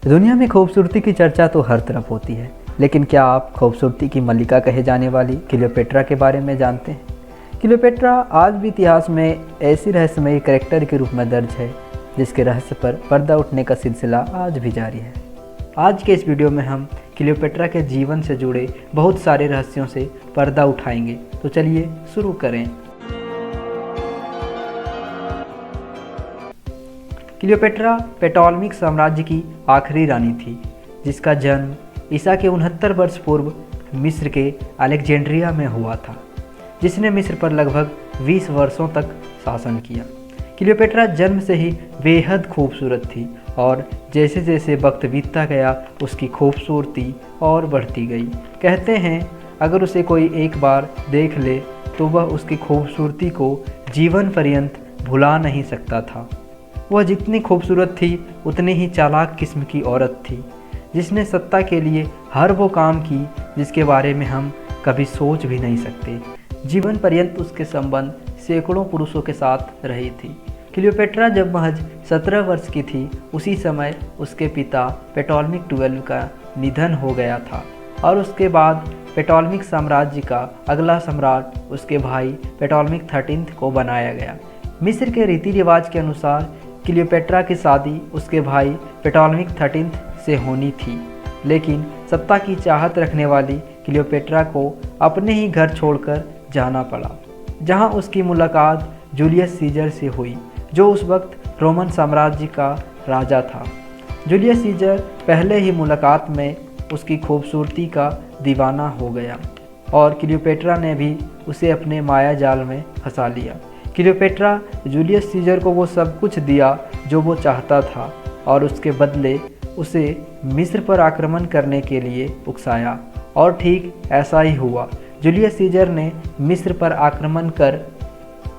दुनिया में खूबसूरती की चर्चा तो हर तरफ होती है, लेकिन क्या आप खूबसूरती की मल्लिका कहे जाने वाली क्लियोपेट्रा के बारे में जानते हैं? क्लियोपेट्रा आज भी इतिहास में ऐसी रहस्यमयी कैरेक्टर के रूप में दर्ज है जिसके रहस्य पर पर्दा उठने का सिलसिला आज भी जारी है। आज के इस वीडियो में हम क्लियोपेट्रा के जीवन से जुड़े बहुत सारे रहस्यों से पर्दा उठाएंगे, तो चलिए शुरू करें। क्लियोपेट्रा टॉलेमिक साम्राज्य की आखिरी रानी थी, जिसका जन्म ईसा के 69 वर्ष पूर्व मिस्र के अलेक्जेंड्रिया में हुआ था, जिसने मिस्र पर लगभग 20 वर्षों तक शासन किया। क्लियोपेट्रा जन्म से ही बेहद खूबसूरत थी और जैसे जैसे वक्त बीतता गया उसकी खूबसूरती और बढ़ती गई। कहते हैं अगर उसे कोई एक बार देख ले तो वह उसकी खूबसूरती को जीवन पर्यंत भुला नहीं सकता था। वह जितनी खूबसूरत थी उतनी ही चालाक किस्म की औरत थी, जिसने सत्ता के लिए हर वो काम की जिसके बारे में हम कभी सोच भी नहीं सकते। जीवन पर्यंत उसके संबंध सैकड़ों पुरुषों के साथ रही थी। क्लियोपेट्रा जब महज 17 वर्ष की थी, उसी समय उसके पिता टॉलेमिक 12 का निधन हो गया था और उसके बाद टॉलेमिक साम्राज्य का अगला सम्राट उसके भाई टॉलेमिक 13 को बनाया गया। मिस्र के रीति रिवाज के अनुसार क्लियोपेट्रा की शादी उसके भाई टॉलेमिक 13 से होनी थी, लेकिन सत्ता की चाहत रखने वाली क्लियोपेट्रा को अपने ही घर छोड़कर जाना पड़ा, जहां उसकी मुलाकात जूलियस सीजर से हुई, जो उस वक्त रोमन साम्राज्य का राजा था। जूलियस सीजर पहले ही मुलाकात में उसकी खूबसूरती का दीवाना हो गया और क्लियोपेट्रा ने भी उसे अपने माया जाल में फंसा लिया। क्लियोपेट्रा जूलियस सीजर को वो सब कुछ दिया जो वो चाहता था और उसके बदले उसे मिस्र पर आक्रमण करने के लिए उकसाया, और ठीक ऐसा ही हुआ। जूलियस सीजर ने मिस्र पर आक्रमण कर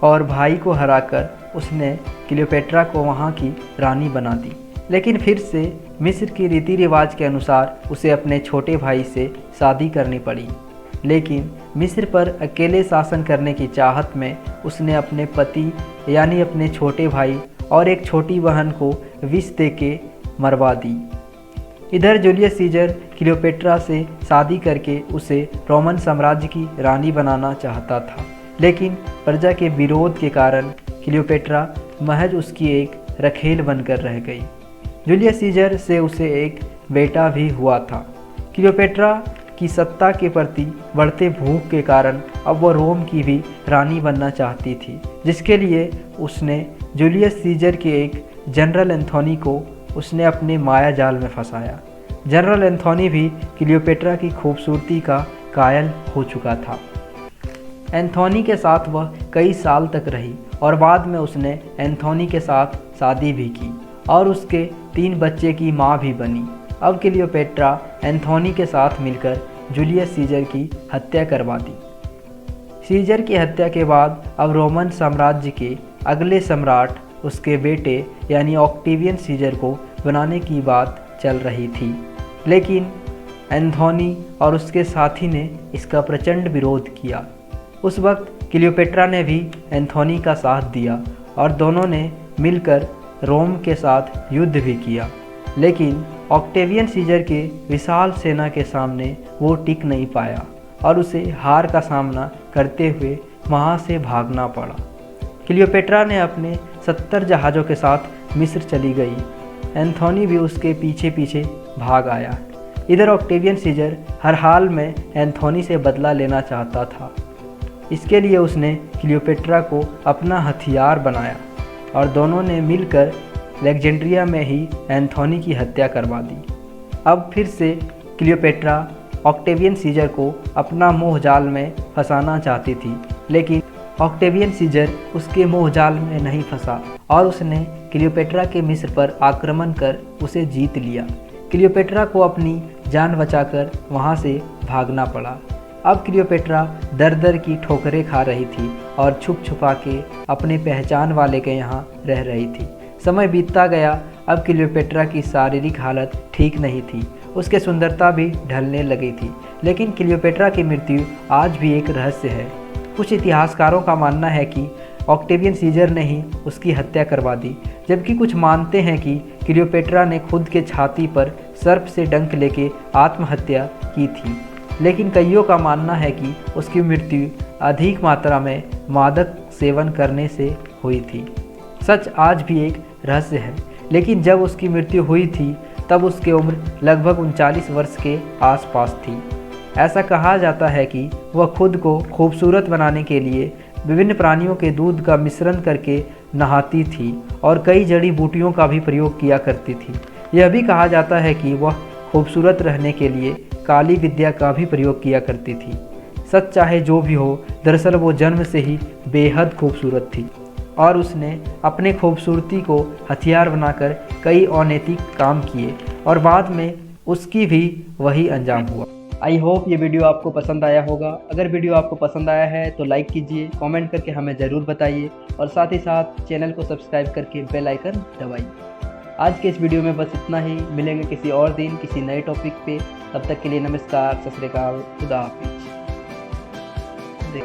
और भाई को हराकर उसने क्लियोपेट्रा को वहाँ की रानी बना दी, लेकिन फिर से मिस्र की रीति रिवाज के अनुसार उसे अपने छोटे भाई से शादी करनी पड़ी। लेकिन मिस्र पर अकेले शासन करने की चाहत में उसने अपने पति यानी अपने छोटे भाई और एक छोटी बहन को विष देके मरवा दी। इधर जूलियस सीजर क्लियोपेट्रा से शादी करके उसे रोमन साम्राज्य की रानी बनाना चाहता था, लेकिन प्रजा के विरोध के कारण क्लियोपेट्रा महज उसकी एक रखेल बनकर रह गई। जूलियस सीजर से उसे एक बेटा भी हुआ था। क्लियोपेट्रा की सत्ता के प्रति बढ़ते भूख के कारण अब वह रोम की भी रानी बनना चाहती थी, जिसके लिए उसने जूलियस सीजर के एक जनरल एंथोनी को उसने अपने माया जाल में फंसाया। जनरल एंथोनी भी क्लियोपेट्रा की खूबसूरती का कायल हो चुका था। एंथोनी के साथ वह कई साल तक रही और बाद में उसने एंथोनी के साथ शादी भी की और उसके 3 बच्चे की माँ भी बनी। अब क्लियोपेट्रा एंथोनी के साथ मिलकर जूलियस सीजर की हत्या करवा दी। सीजर की हत्या के बाद अब रोमन साम्राज्य के अगले सम्राट उसके बेटे यानी ऑक्टेवियन सीजर को बनाने की बात चल रही थी, लेकिन एंथोनी और उसके साथी ने इसका प्रचंड विरोध किया। उस वक्त क्लियोपेट्रा ने भी एंथोनी का साथ दिया और दोनों ने मिलकर रोम के साथ युद्ध भी किया, लेकिन ऑक्टेवियन सीजर के विशाल सेना के सामने वो टिक नहीं पाया और उसे हार का सामना करते हुए वहाँ से भागना पड़ा। क्लियोपेट्रा ने अपने 70 जहाज़ों के साथ मिस्र चली गई। एंथोनी भी उसके पीछे पीछे भाग आया। इधर ऑक्टेवियन सीजर हर हाल में एंथोनी से बदला लेना चाहता था। इसके लिए उसने क्लियोपेट्रा को अपना हथियार बनाया और दोनों ने मिलकर अलेक्जेंड्रिया में ही एंथोनी की हत्या करवा दी। अब फिर से क्लियोपेट्रा ऑक्टेवियन सीजर को अपना मोह जाल में फंसाना चाहती थी, लेकिन ऑक्टेवियन सीजर उसके मोह जाल में नहीं फंसा और उसने क्लियोपेट्रा के मिस्र पर आक्रमण कर उसे जीत लिया। क्लियोपेट्रा को अपनी जान बचाकर वहाँ से भागना पड़ा। अब क्लियोपेट्रा दर दर की ठोकरें खा रही थी और छुप छुपा के अपने पहचान वाले के यहाँ रह रही थी। समय बीतता गया। अब क्लियोपेट्रा की शारीरिक हालत ठीक नहीं थी, उसकी सुंदरता भी ढलने लगी थी, लेकिन क्लियोपेट्रा की मृत्यु आज भी एक रहस्य है। कुछ इतिहासकारों का मानना है कि ऑक्टेवियन सीजर ने ही उसकी हत्या करवा दी, जबकि कुछ मानते हैं कि क्लियोपेट्रा ने खुद के छाती पर सर्प से डंक लेके आत्महत्या की थी, लेकिन कईयों का मानना है कि उसकी मृत्यु अधिक मात्रा में मादक सेवन करने से हुई थी। सच आज भी एक रहस्य है, लेकिन जब उसकी मृत्यु हुई थी तब उसकी उम्र लगभग 39 वर्ष के आसपास थी। ऐसा कहा जाता है कि वह खुद को खूबसूरत बनाने के लिए विभिन्न प्राणियों के दूध का मिश्रण करके नहाती थी और कई जड़ी बूटियों का भी प्रयोग किया करती थी। यह भी कहा जाता है कि वह खूबसूरत रहने के लिए काली विद्या का भी प्रयोग किया करती थी। सच चाहे जो भी हो, दरअसल वो जन्म से ही बेहद खूबसूरत थी और उसने अपने खूबसूरती को हथियार बनाकर कई अनैतिक काम किए और बाद में उसकी भी वही अंजाम हुआ। आई होप ये वीडियो आपको पसंद आया होगा। अगर वीडियो आपको पसंद आया है तो लाइक कीजिए, कमेंट करके हमें ज़रूर बताइए और साथ ही साथ चैनल को सब्सक्राइब करके बेल आइकन दबाइए। आज के इस वीडियो में बस इतना ही। मिलेंगे किसी और दिन किसी नए टॉपिक पे। तब तक के लिए नमस्कार, सत श्री अकाल, खुदा हाफिज।